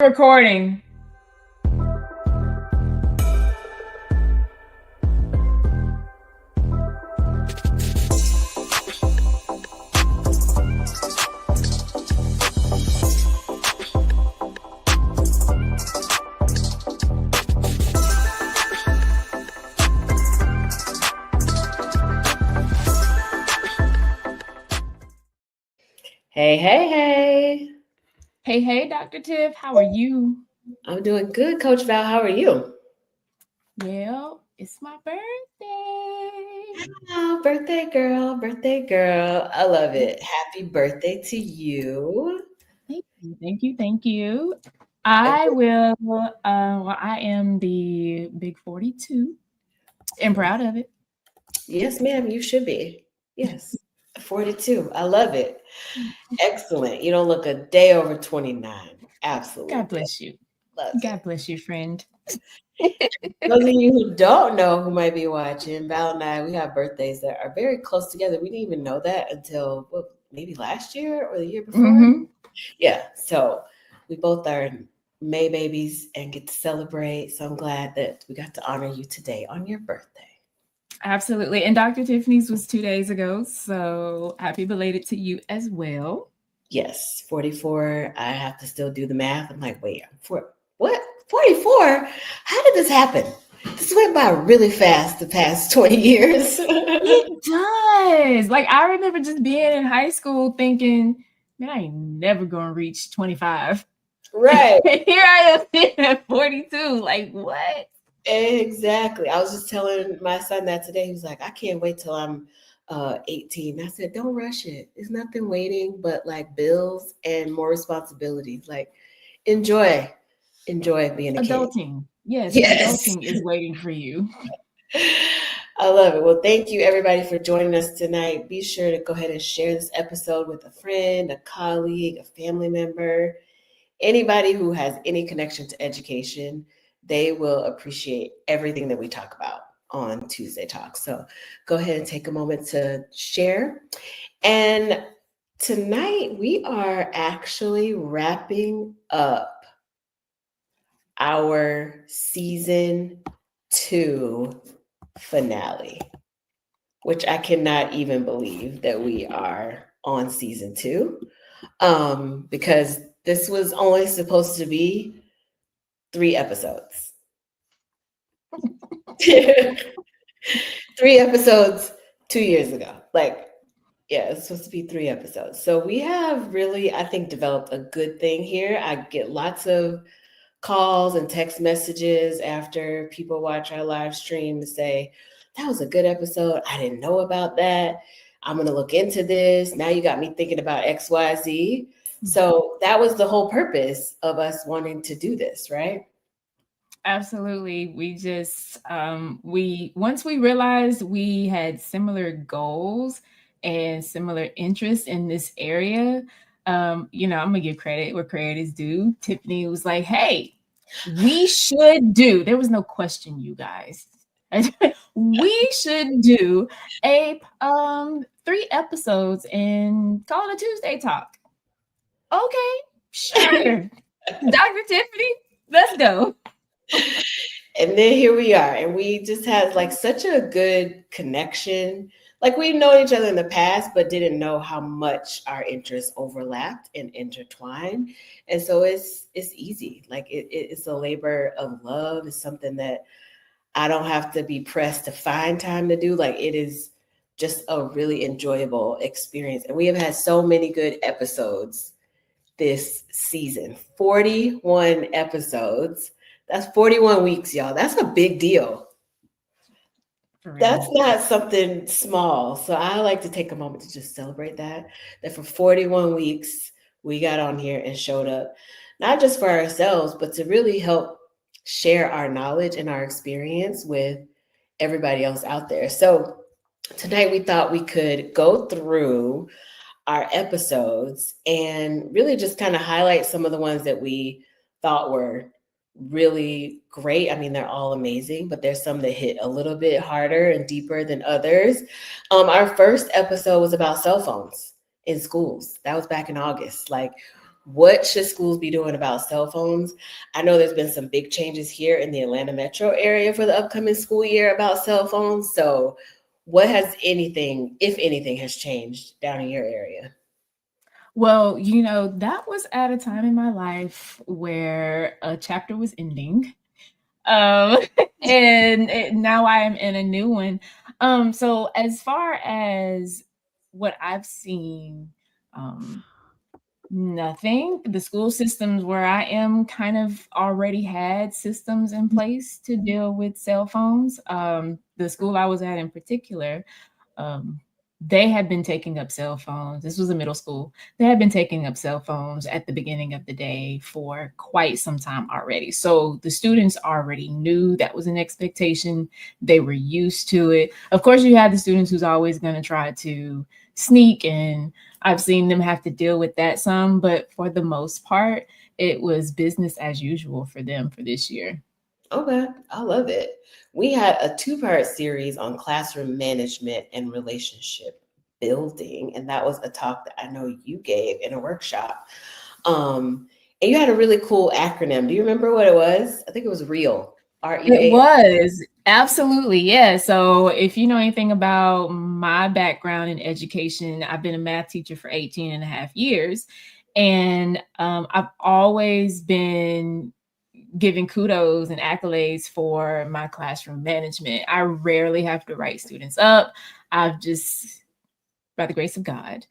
Recording. Hey, hey, hey. Hey, Dr. Tiff, how are you? I'm doing good, Coach Val. How are you? Well, it's my birthday. Oh, birthday girl, birthday girl. I love it. Happy birthday to you. Thank you. I will, I am the big 42 and proud of it. Yes, ma'am, you should be. Yes, 42. I love it. Excellent. You don't look a day over 29. God Absolutely. bless you. Love God it. bless you, friend. Those of you who don't know who might be watching, Val and I, we have birthdays that are very close together. We didn't even know that until maybe last year or the year before. Mm-hmm. Yeah, so we both are May babies and get to celebrate. So I'm glad that we got to honor you today on your birthday. Absolutely. And Dr. Tiffany's was 2 days ago. So happy belated to you as well. Yes, 44. I have to still do the math. I'm like, wait, what? 44? How did this happen? This went by really fast the past 20 years. It does. Like I remember just being in high school thinking, man, I ain't never gonna reach 25. Right. Here I am sitting at 42. Like what? Exactly. I was just telling my son that today. He was like, I can't wait till I'm 18. I said, don't rush it. There's nothing waiting but like bills and more responsibilities. Like enjoy being a kid. Adulting. Yes, Yes. adulting is waiting for you. I love it. Well, thank you everybody for joining us tonight. Be sure to go ahead and share this episode with a friend, a colleague, a family member, anybody who has any connection to education. They will appreciate everything that we talk about on Tuesday Talk. So go ahead and take a moment to share. And tonight we are actually wrapping up our season 2 finale, which I cannot even believe that we are on season 2, because this was only supposed to be 3 episodes. 3 episodes 2 years ago. Like, yeah, it's supposed to be 3 episodes. So we have really, I think, developed a good thing here. I get lots of calls and text messages after people watch our live stream to say, that was a good episode. I didn't know about that. I'm going to look into this. Now you got me thinking about XYZ. So that was the whole purpose of us wanting to do this, right? Absolutely. We just we once we realized we had similar goals and similar interests in this area, I'm gonna give credit where credit is due. Tiffany was like, hey, we should do, there was no question, you guys. We should do a 3 episodes and call it a Tuesday talk. Okay, sure. Dr. Tiffany, let's go. And then here we are. And we just had like such a good connection. Like we've known each other in the past, but didn't know how much our interests overlapped and intertwined. And so it's easy. Like it's a labor of love. It's something that I don't have to be pressed to find time to do. Like it is just a really enjoyable experience. And we have had so many good episodes this season. 41 episodes. That's 41 weeks, y'all. That's a big deal. That's not something small. So I like to take a moment to just celebrate that for 41 weeks, we got on here and showed up, not just for ourselves, but to really help share our knowledge and our experience with everybody else out there. So tonight we thought we could go through our episodes and really just kind of highlight some of the ones that we thought were really great. I mean, they're all amazing, but there's some that hit a little bit harder and deeper than others. Our first episode was about cell phones in schools. That was back in August. Like What should schools be doing about cell phones? I know there's been some big changes here in the Atlanta metro area for the upcoming school year about cell phones. So, what has anything, if anything, has changed down in your area? Well, that was at a time in my life where a chapter was ending. Um, now I am in a new one. So as far as what I've seen, um, nothing. The school systems where I am kind of already had systems in place to deal with cell phones. The school I was at in particular, um, they had been taking up cell phones. This was a middle school. They had been taking up cell phones at the beginning of the day for quite some time already. So the students already knew that was an expectation. They were used to it. Of course, you had the students who's always going to try to sneak, and I've seen them have to deal with that some, but for the most part, it was business as usual for them for this year. Okay, I love it. We had a two-part series on classroom management and relationship building, and that was a talk that I know you gave in a workshop. And you had a really cool acronym. Do you remember what it was? I think it was REAL, It REA. was absolutely, yeah. So, if you know anything about my background in education, I've been a math teacher for 18 and a half years. And I've always been giving kudos and accolades for my classroom management. I rarely have to write students up. I've just, by the grace of God,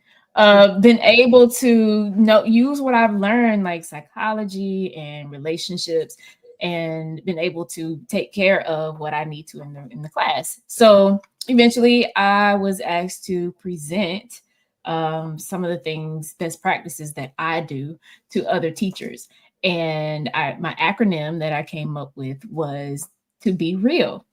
been able to use what I've learned, like psychology and relationships, and been able to take care of what I need to in the class. So eventually, I was asked to present some of the things, best practices that I do to other teachers. And my acronym that I came up with was to be real.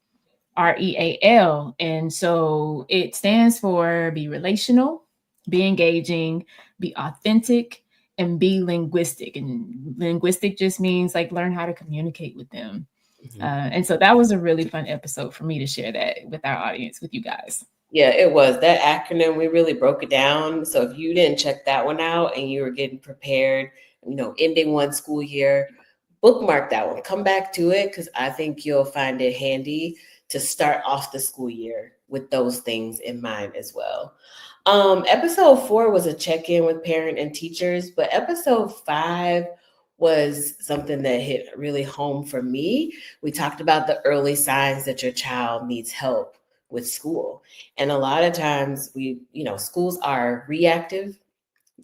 REAL. And so it stands for be relational, be engaging, be authentic, and be linguistic. And linguistic just means like learn how to communicate with them. Mhm. And so that was a really fun episode for me to share that with our audience, with you guys. Yeah, it was that acronym. We really broke it down. So if you didn't check that one out and you were getting prepared, ending one school year, bookmark that one. Come back to it because I think you'll find it handy to start off the school year with those things in mind as well. Episode 4 was a check-in with parent and teachers, but episode 5 was something that hit really home for me. We talked about the early signs that your child needs help with school. And a lot of times schools are reactive,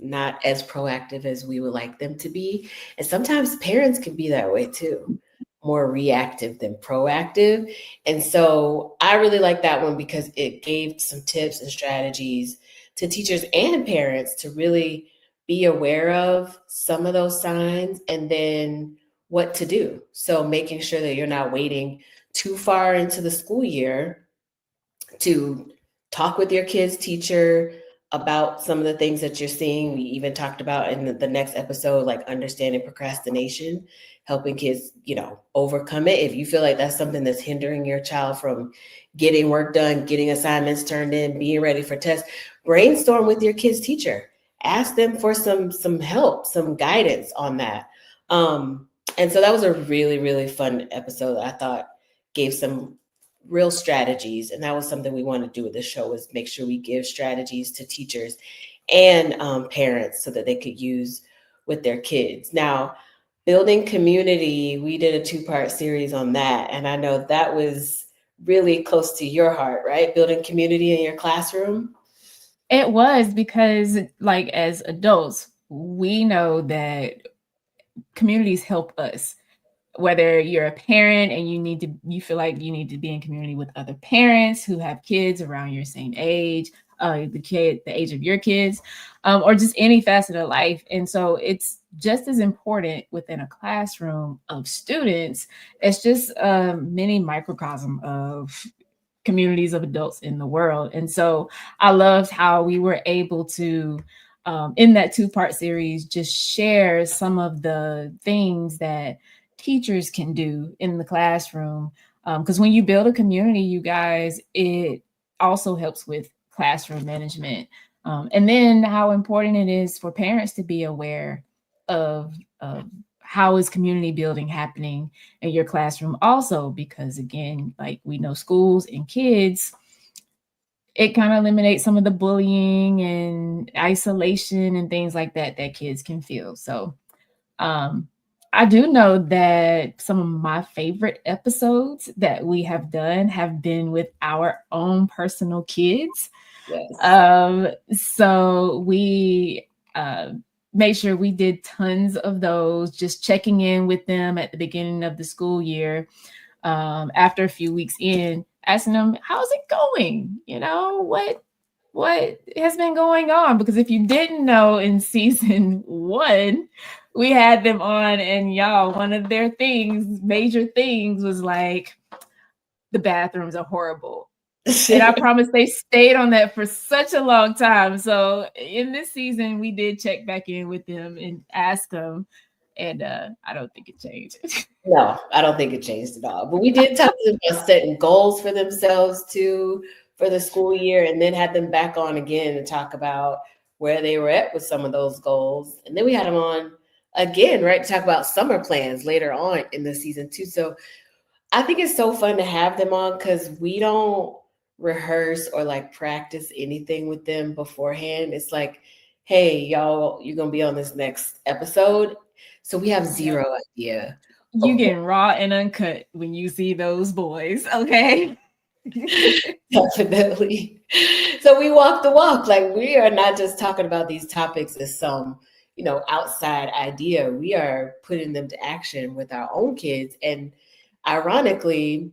not as proactive as we would like them to be. And sometimes parents can be that way too, more reactive than proactive. And so I really like that one because it gave some tips and strategies to teachers and parents to really be aware of some of those signs and then what to do. So making sure that you're not waiting too far into the school year to talk with your kids' teacher about some of the things that you're seeing. We even talked about in the next episode, like understanding procrastination, helping kids, overcome it. If you feel like that's something that's hindering your child from getting work done, getting assignments turned in, being ready for tests, brainstorm with your kids' teacher. Ask them for some help, some guidance on that. And so that was a really, really fun episode that I thought gave some real strategies. And that was something we want to do with the show, is make sure we give strategies to teachers and parents so that they could use with their kids. Now, building community, we did a 2-part series on that. And I know that was really close to your heart, right? Building community in your classroom. It was because, like, as adults, we know that communities help us. Whether you're a parent and you feel like you need to be in community with other parents who have kids around your same age, the age of your kids, or just any facet of life. And so it's just as important within a classroom of students. It's just a mini microcosm of communities of adults in the world. And so I loved how we were able to, in that 2-part series, just share some of the things that teachers can do in the classroom. Because when you build a community, you guys, it also helps with classroom management. And then how important it is for parents to be aware of how is community building happening in your classroom also, because again, like we know schools and kids, it kind of eliminates some of the bullying and isolation and things like that that kids can feel. So um, I do know that some of my favorite episodes that we have done have been with our own personal kids. Yes. So we made sure we did tons of those, just checking in with them at the beginning of the school year. After a few weeks in, asking them, how's it going? You know, what has been going on? Because if you didn't know, in season 1, we had them on, and y'all, one of their major things was like, the bathrooms are horrible. And I promise they stayed on that for such a long time. So in this season, we did check back in with them and ask them, and I don't think it changed. No, I don't think it changed at all. But we did talk to them about setting goals for themselves too for the school year, and then had them back on again and talk about where they were at with some of those goals. And then we had them on again, right, to talk about summer plans later on in the season too. So I think it's so fun to have them on because we don't rehearse or like practice anything with them beforehand. It's like, hey, y'all, you're gonna be on this next episode. So we have zero idea You of what. getting raw and uncut when you see those boys, okay? Definitely. So we walk the walk. Like we are not just talking about these topics as some, outside idea. We are putting them to action with our own kids. And ironically,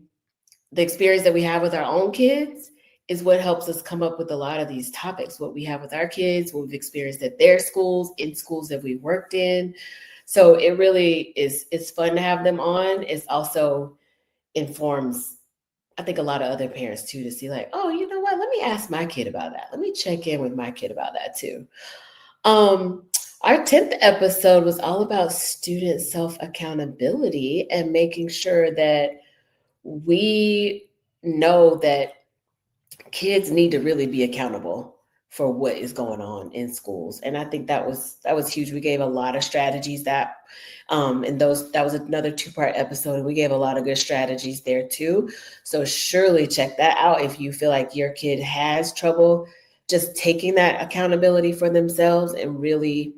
the experience that we have with our own kids is what helps us come up with a lot of these topics, what we have with our kids, what we've experienced at their schools, in schools that we worked in. So it really is, it's fun to have them on. It's also informs, I think, a lot of other parents too, to see like, oh, you know what? Let me ask my kid about that. Let me check in with my kid about that too. Our 10th episode was all about student self-accountability and making sure that we know that kids need to really be accountable for what is going on in schools. And I think that was huge. We gave a lot of strategies and that was another 2-part episode, and we gave a lot of good strategies there too. So surely check that out if you feel like your kid has trouble just taking that accountability for themselves and really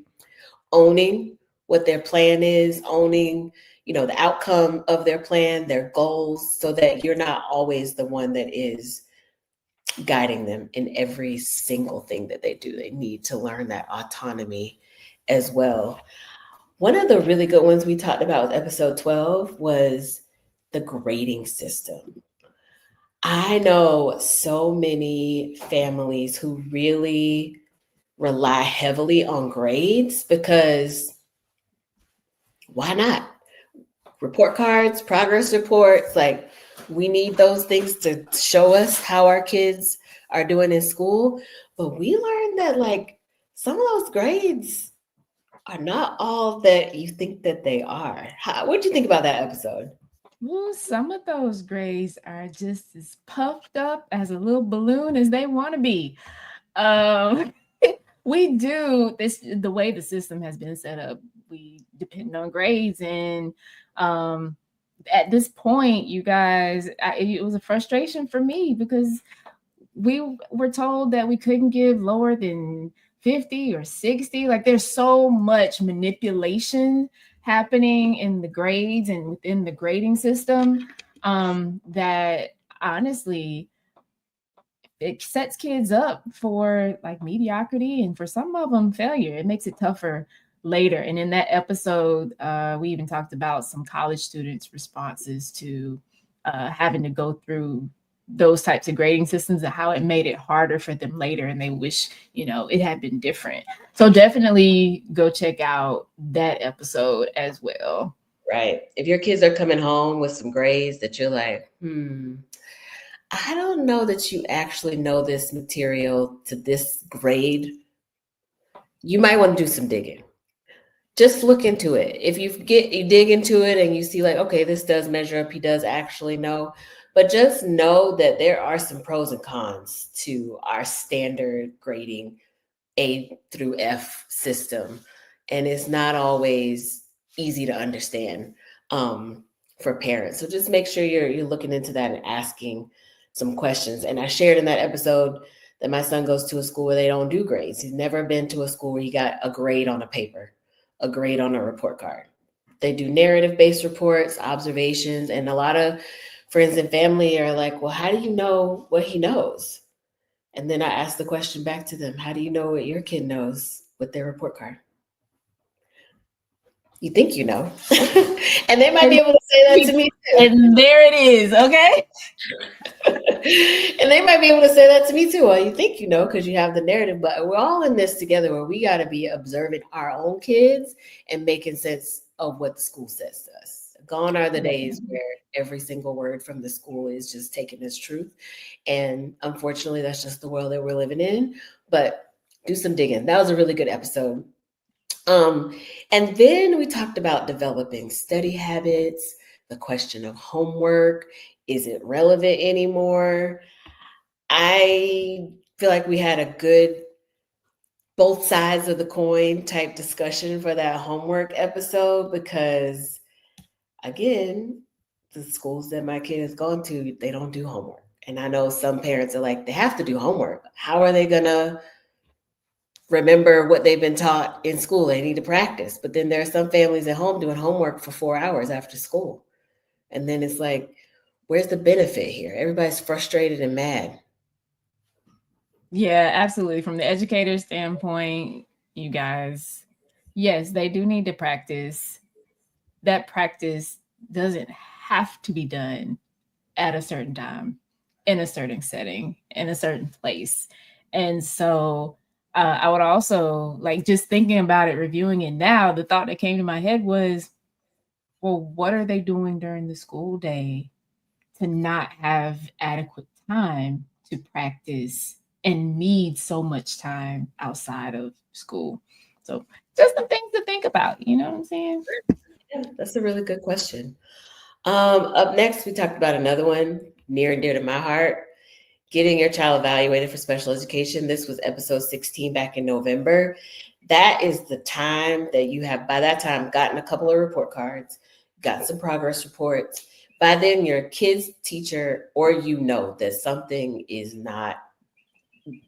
owning what their plan is, owning, the outcome of their plan, their goals, so that you're not always the one that is guiding them in every single thing that they do. They need to learn that autonomy as well. One of the really good ones we talked about with episode 12 was the grading system. I know so many families who really rely heavily on grades because why not? Report cards, progress reports, like we need those things to show us how our kids are doing in school. But we learned that like some of those grades are not all that you think that they are. What do you think about that episode? Well, some of those grades are just as puffed up as a little balloon as they want to be. Um, we do this the way the system has been set up. We depend on grades, and at this point, you guys, it was a frustration for me because we were told that we couldn't give lower than 50 or 60. Like there's so much manipulation happening in the grades and within the grading system that honestly it sets kids up for like mediocrity and for some of them failure. It makes it tougher later. And in that episode, we even talked about some college students' responses to having to go through those types of grading systems and how it made it harder for them later. And they wish, it had been different. So definitely go check out that episode as well. Right. If your kids are coming home with some grades that you're like, I don't know that you actually know this material to this grade, you might want to do some digging. Just look into it. If you dig into it and you see like, okay, this does measure up, he does actually know. But just know that there are some pros and cons to our standard grading A through F system. and it's not always easy to understand for parents. So just make sure you're looking into that and asking some questions. And I shared in that episode that my son goes to a school where they don't do grades. He's never been to a school where he got a grade on a paper, a grade on a report card. They do narrative-based reports, observations, and a lot of friends and family are like, well, how do you know what he knows? And then I ask the question back to them, how do you know what your kid knows with their report card? You think you know. And they might be able to say that to me too. And there it is, okay? And they might be able to say that to me too. Well, you think you know because you have the narrative, but we're all in this together where we got to be observing our own kids and making sense of what the school says to us. Gone are the days where every single word from the school is just taken as truth. And unfortunately, that's just the world that we're living in. But do some digging. That was a really good episode. And then we talked about developing study habits, the question of homework. Is it relevant anymore? I feel like we had a good both sides of the coin type discussion for that homework episode because, again, the schools that my kid has gone to, they don't do homework. And I know some parents are like, they have to do homework. How are they going to remember what they've been taught in school? They need to practice. But then there are some families at home doing homework for 4 hours after school. And then it's like, where's the benefit here? Everybody's frustrated and mad. Yeah, absolutely. From the educator standpoint, you guys, yes, they do need to practice. That practice doesn't have to be done at a certain time, in a certain setting, in a certain place. And so I would also like just thinking about it, reviewing it now, the thought that came to my head was, well, what are they doing during the school day to not have adequate time to practice and need so much time outside of school? So just some things to think about, you know what I'm saying? Yeah, that's a really good question. Up next, we talked about another one near and dear to my heart, getting your child evaluated for special education. This was episode 16 back in November. That is the time that you have, by that time, gotten a couple of report cards, got some progress reports. By then, your kid's teacher or you know that something is not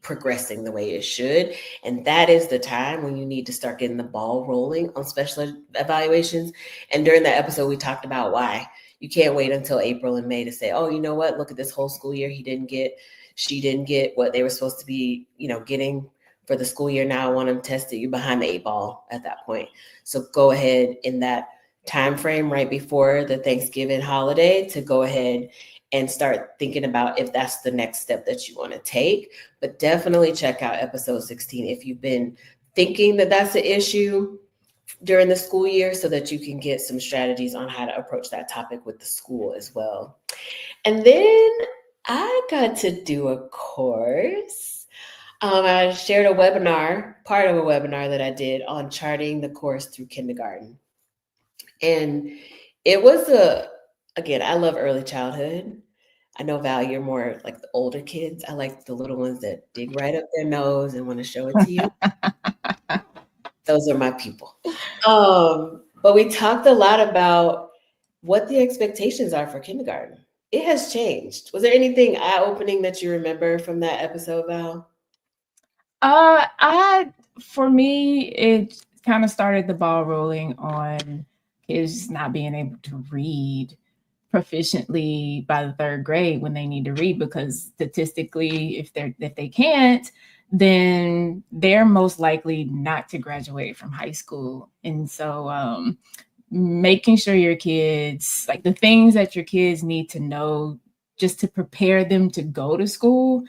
progressing the way it should. And that is the time when you need to start getting the ball rolling on special evaluations. And during that episode, we talked about why you can't wait until April and May to say, oh, you know what? Look at this whole school year. She didn't get what they were supposed to be, getting for the school year. Now I want them tested. You're behind the 8 ball at that point. So go ahead in that time frame right before the Thanksgiving holiday to go ahead and start thinking about if that's the next step that you want to take. But definitely check out episode 16 if you've been thinking that that's an issue during the school year, so that you can get some strategies on how to approach that topic with the school as well. And then I got to do a course. I shared a webinar, part of a webinar that I did on charting the course through kindergarten. And it was again, I love early childhood. I know, Val, you're more like the older kids. I like the little ones that dig right up their nose and want to show it to you. Those are my people. But we talked a lot about what the expectations are for kindergarten. It has changed. Was there anything eye-opening that you remember from that episode, Val? For me, it kind of started the ball rolling on kids not being able to read proficiently by the 3rd grade when they need to read, because statistically, if they can't, then they're most likely not to graduate from high school. And so making sure your kids, like the things that your kids need to know just to prepare them to go to school.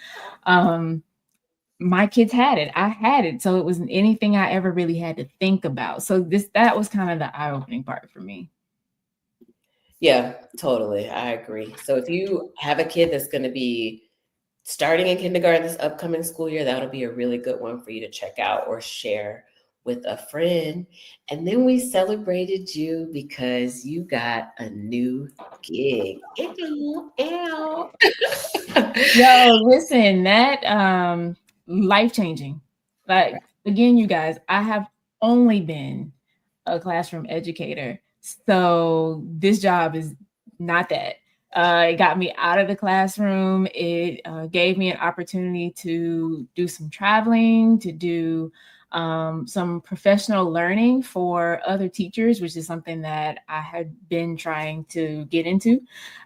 My kids had it. I had it. So it wasn't anything I ever really had to think about. So that was kind of the eye-opening part for me. Yeah, totally. I agree. So if you have a kid that's going to be starting in kindergarten this upcoming school year, that'll be a really good one for you to check out or share with a friend. And then we celebrated you because you got a new gig. Ew. Yo, listen, that life-changing. Like, again, you guys, I have only been a classroom educator. So this job is not that. It got me out of the classroom. It gave me an opportunity to do some traveling, to do some professional learning for other teachers, which is something that I had been trying to get into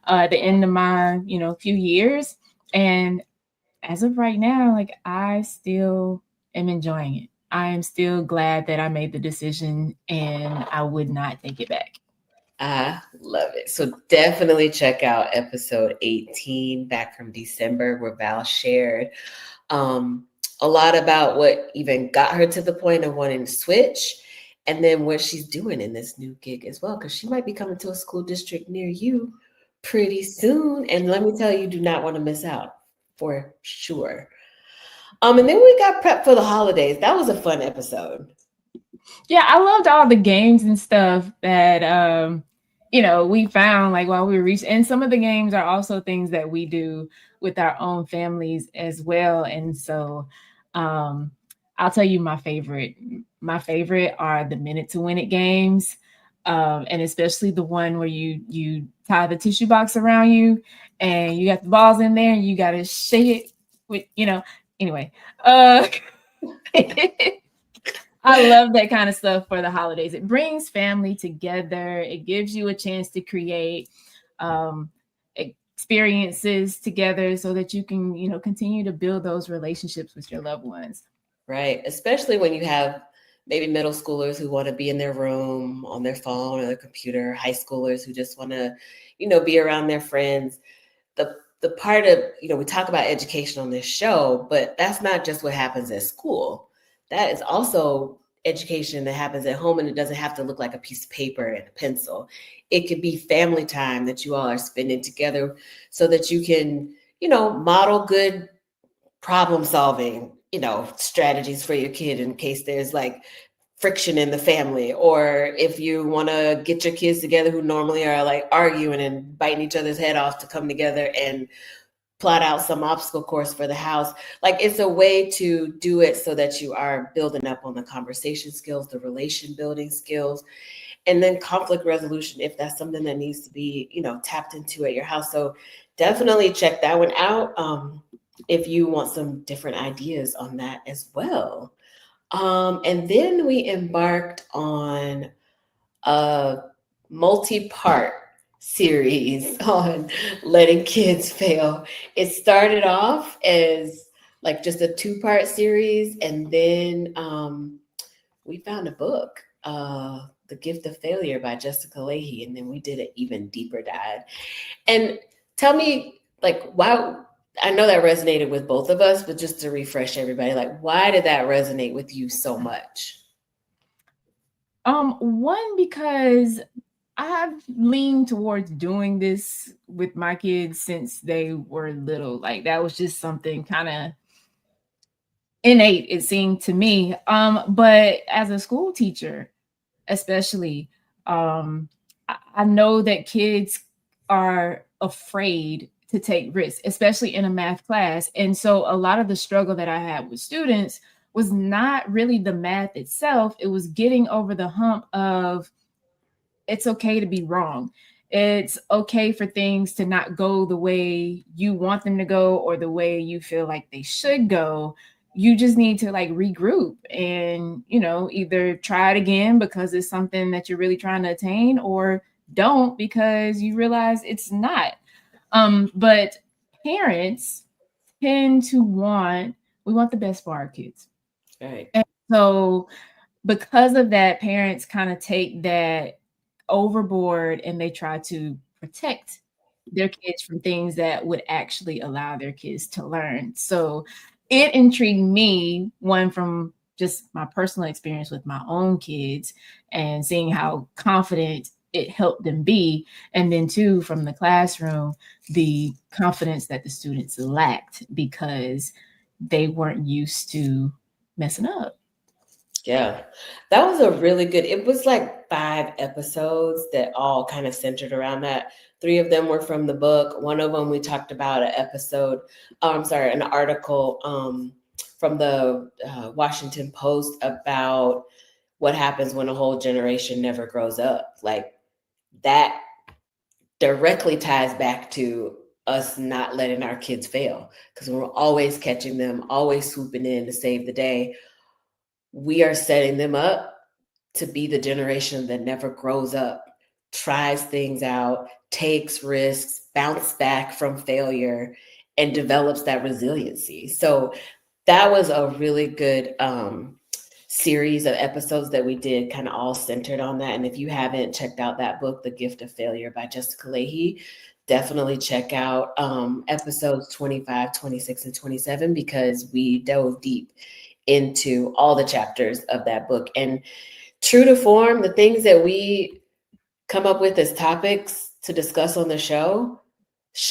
at the end of my, few years. And as of right now, like I still am enjoying it. I am still glad that I made the decision and I would not take it back. I love it. So definitely check out episode 18 back from December where Val shared a lot about what even got her to the point of wanting to switch and then what she's doing in this new gig as well, because she might be coming to a school district near you pretty soon. And let me tell you, do not want to miss out for sure. And then we got prepped for the holidays. That was a fun episode. Yeah, I loved all the games and stuff that we found like while we were reaching. And some of the games are also things that we do with our own families as well. And so I'll tell you my favorite. My favorite are the minute to win it games. And especially the one where you tie the tissue box around you and you got the balls in there and you got to shake it with, anyway. I love that kind of stuff for the holidays. It brings family together. It gives you a chance to create experiences together so that you can, continue to build those relationships with your loved ones. Right. Especially when you have maybe middle schoolers who want to be in their room on their phone or their computer, high schoolers who just want to, be around their friends. The part of, we talk about education on this show, but that's not just what happens at school. That is also education that happens at home, and it doesn't have to look like a piece of paper and a pencil. It could be family time that you all are spending together so that you can, model good problem solving, strategies for your kid in case there's like friction in the family, or if you want to get your kids together who normally are like arguing and biting each other's head off to come together and plot out some obstacle course for the house. Like it's a way to do it so that you are building up on the conversation skills, the relation building skills, and then conflict resolution if that's something that needs to be, tapped into at your house. So definitely check that one out if you want some different ideas on that as well. And then we embarked on a multi-part series on letting kids fail. It started off as like just a 2-part series, and then we found a book, The Gift of Failure by Jessica Lahey, and then we did an even deeper dive. And tell me, like, why? I know that resonated with both of us, but just to refresh everybody, like, why did that resonate with you so much? One, because I've leaned towards doing this with my kids since they were little. Like that was just something kind of innate, it seemed to me. But as a school teacher, especially, I know that kids are afraid to take risks, especially in a math class. And so a lot of the struggle that I had with students was not really the math itself. It was getting over the hump of it's okay to be wrong. It's okay for things to not go the way you want them to go or the way you feel like they should go. You just need to like regroup and, either try it again because it's something that you're really trying to attain, or don't because you realize it's not. But parents tend to we want the best for our kids. Right. And so because of that, parents kind of take that overboard and they try to protect their kids from things that would actually allow their kids to learn. So it intrigued me, one, from just my personal experience with my own kids and seeing how confident it helped them be. And then two, from the classroom, the confidence that the students lacked because they weren't used to messing up. Yeah, that was a really good, it was like 5 episodes that all kind of centered around that. 3 of them were from the book. One of them we talked about an article from the Washington Post about what happens when a whole generation never grows up. Like that directly ties back to us not letting our kids fail, because we're always catching them, always swooping in to save the day. We are setting them up to be the generation that never grows up, tries things out, takes risks, bounce back from failure, and develops that resiliency. So that was a really good series of episodes that we did, kind of all centered on that. And if you haven't checked out that book, The Gift of Failure by Jessica Lahey, definitely check out episodes 25, 26, and 27, because we dove deep into all the chapters of that book. And true to form, the things that we come up with as topics to discuss on the show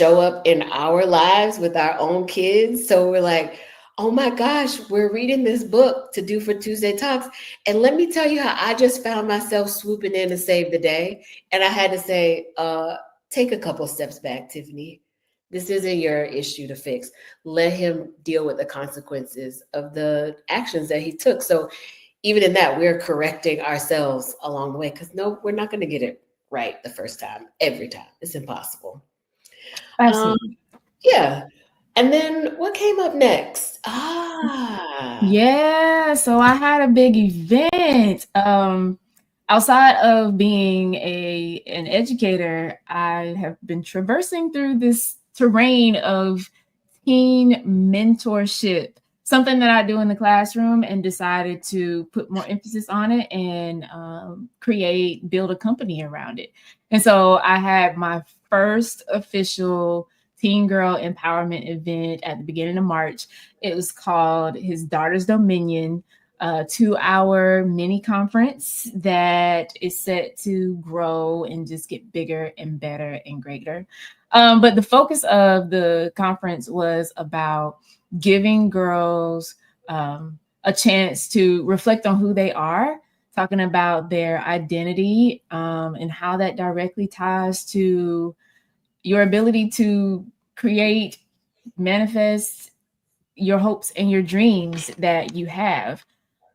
up in our lives with our own kids. So we're like, oh my gosh, we're reading this book to do for Tuesday Talks. And let me tell you how I just found myself swooping in to save the day. And I had to say, take a couple steps back, Tiffany. This isn't your issue to fix. Let him deal with the consequences of the actions that he took. So even in that, we're correcting ourselves along the way, because no, we're not going to get it right the first time, every time. It's impossible. Absolutely. Yeah. And then what came up next? Yeah, so I had a big event. Outside of being an educator, I have been traversing through this terrain of teen mentorship, something that I do in the classroom, and decided to put more emphasis on it and build a company around it. And so I had my first official teen girl empowerment event at the beginning of March. It was called His Daughter's Dominion, a 2-hour mini conference that is set to grow and just get bigger and better and greater. But the focus of the conference was about giving girls a chance to reflect on who they are, talking about their identity, and how that directly ties to your ability to create, manifest your hopes and your dreams that you have,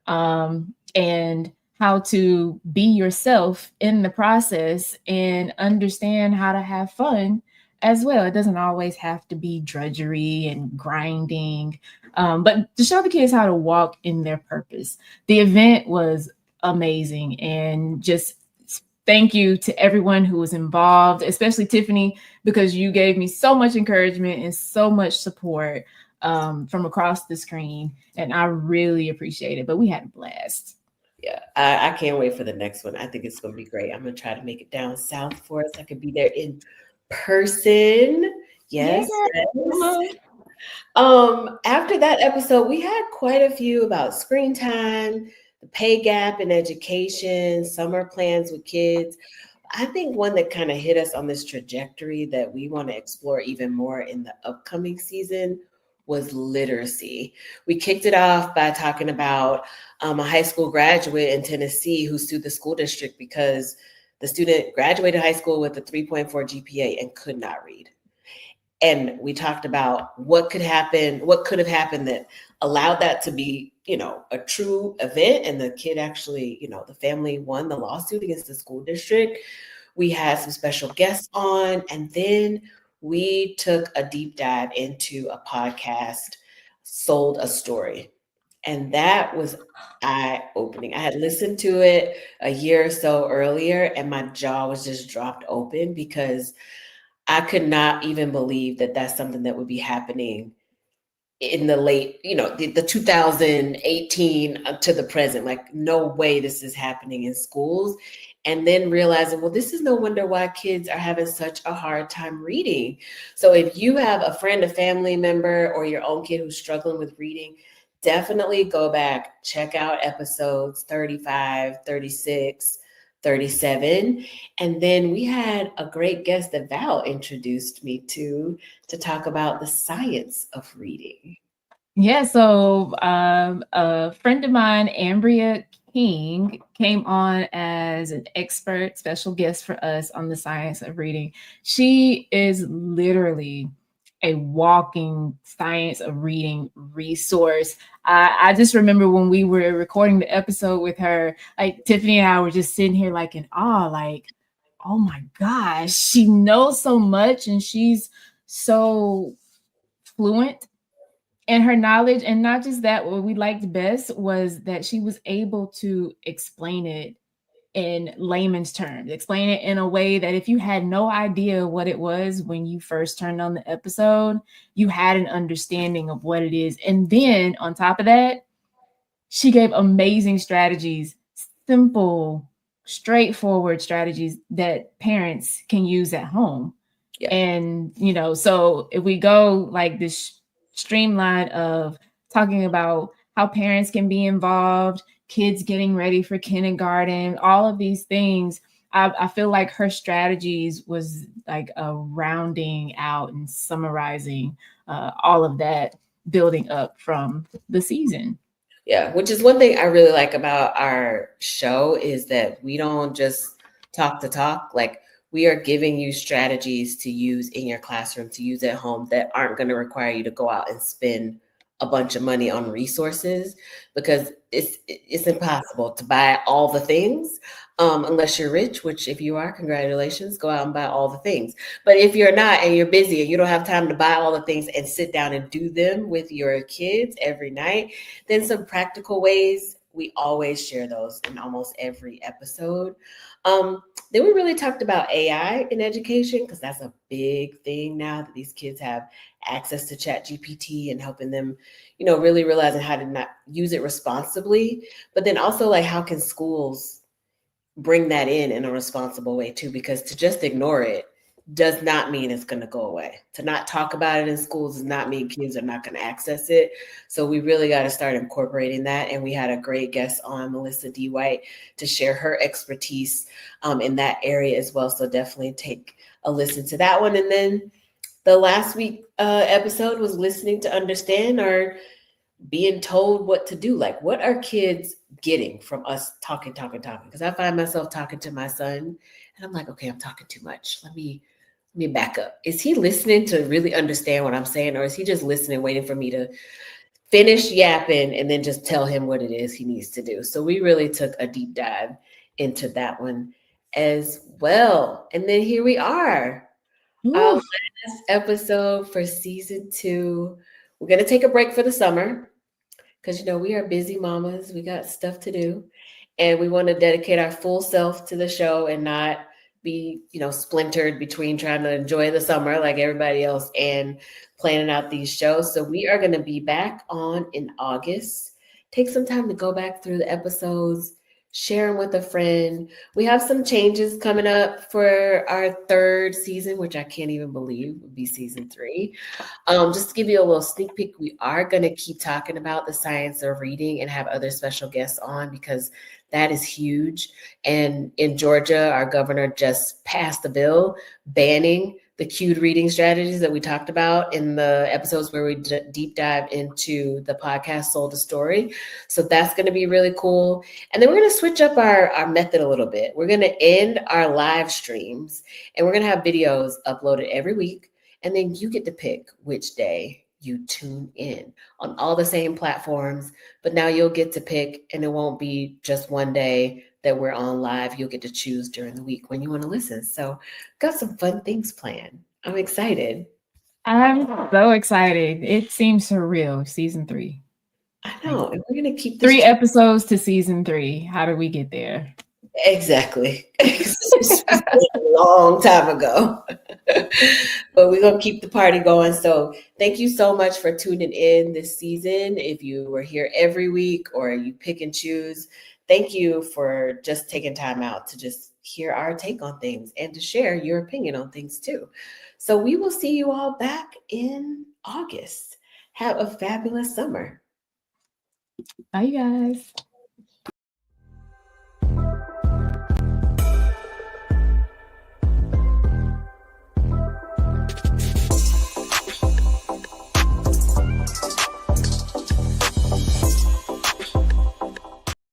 and how to be yourself in the process and understand how to have fun as well. It doesn't always have to be drudgery and grinding, but to show the kids how to walk in their purpose. The event was amazing, and just thank you to everyone who was involved, especially Tiffany, because you gave me so much encouragement and so much support from across the screen, and I really appreciate it. But we had a blast. Yeah, I can't wait for the next one. I think it's going to be great. I'm going to try to make it down south for us. I could be there in person. Yes. Yeah. Yes. After that episode, we had quite a few about screen time, the pay gap in education, summer plans with kids. I think one that kind of hit us on this trajectory that we want to explore even more in the upcoming season was literacy. We kicked it off by talking about a high school graduate in Tennessee who sued the school district because the student graduated high school with a 3.4 GPA and could not read. And we talked about what could happen, what could have happened that allowed that to be, a true event. And the kid actually, the family won the lawsuit against the school district. We had some special guests on, and then we took a deep dive into a podcast, Sold a Story. And that was eye-opening. I had listened to it a year or so earlier, and my jaw was just dropped open, because I could not even believe that that's something that would be happening in the late, the 2018 up to the present. Like, no way this is happening in schools. And then realizing, well, this is no wonder why kids are having such a hard time reading. So if you have a friend, a family member, or your own kid who's struggling with reading, definitely go back, check out episodes 35, 36, 37. And then we had a great guest that Val introduced me to talk about the science of reading. Yeah, so a friend of mine, Ambria King, came on as an expert special guest for us on the science of reading. She is literally a walking science of reading resource. I just remember when we were recording the episode with her, like Tiffany and I were just sitting here like in awe, like, oh my gosh, she knows so much and she's so fluent in her knowledge. And not just that, what we liked best was that she was able to explain it in layman's terms, explain it in a way that if you had no idea what it was when you first turned on the episode, you had an understanding of what it is. And then on top of that, she gave amazing strategies, simple, straightforward strategies that parents can use at home. Yeah. And, so if we go like this streamline of talking about how parents can be involved, kids getting ready for kindergarten, all of these things, I feel like her strategies was like a rounding out and summarizing all of that building up from the season. Yeah, which is one thing I really like about our show is that we don't just talk the talk. Like, we are giving you strategies to use in your classroom, to use at home, that aren't going to require you to go out and spend a bunch of money on resources, because it's impossible to buy all the things unless you're rich, which if you are, congratulations, go out and buy all the things. But if you're not and you're busy and you don't have time to buy all the things and sit down and do them with your kids every night, then some practical ways, we always share those in almost every episode. Then we really talked about AI in education, because that's a big thing now that these kids have access to ChatGPT and helping them, really realizing how to not use it responsibly. But then also, like, how can schools bring that in a responsible way too? Because to just ignore it does not mean it's going to go away. To not talk about it in schools does not mean kids are not going to access it. So we really got to start incorporating that. And we had a great guest on, Melissa D. White, to share her expertise in that area as well. So definitely take a listen to that one. And then the last week episode was listening to understand, or being told what to do. Like, what are kids getting from us talking? Because I find myself talking to my son and I'm like, okay, I'm talking too much. Let me back up. Is he listening to really understand what I'm saying? Or is he just listening, waiting for me to finish yapping and then just tell him what it is he needs to do? So we really took a deep dive into that one as well. And then here we are. Ooh. Our last episode for season 2. We're going to take a break for the summer because, we are busy mamas. We got stuff to do. And we want to dedicate our full self to the show and not be, splintered between trying to enjoy the summer like everybody else and planning out these shows. So we are going to be back on in August. Take some time to go back through the episodes, share them with a friend. We have some changes coming up for our 3rd season, which I can't even believe would be season 3. Just to give you a little sneak peek, we are going to keep talking about the science of reading and have other special guests on, because that is huge. And in Georgia, our governor just passed a bill banning the cued reading strategies that we talked about in the episodes where we deep dive into the podcast Sold a Story. So that's going to be really cool. And then we're going to switch up our method a little bit. We're going to end our live streams and we're going to have videos uploaded every week. And then you get to pick which day you tune in on all the same platforms. But now you'll get to pick, and it won't be just one day that we're on live. You'll get to choose during the week when you want to listen. So got some fun things planned. I'm excited. I'm so excited. It seems surreal. Season 3. I know. And we're going to keep 3 episodes to season 3. How do we get there? Exactly. A long time ago. But we're going to keep the party going. So thank you so much for tuning in this season. If you were here every week or you pick and choose, thank you for just taking time out to just hear our take on things and to share your opinion on things too. So we will see you all back in August. Have a fabulous summer. Bye, you guys.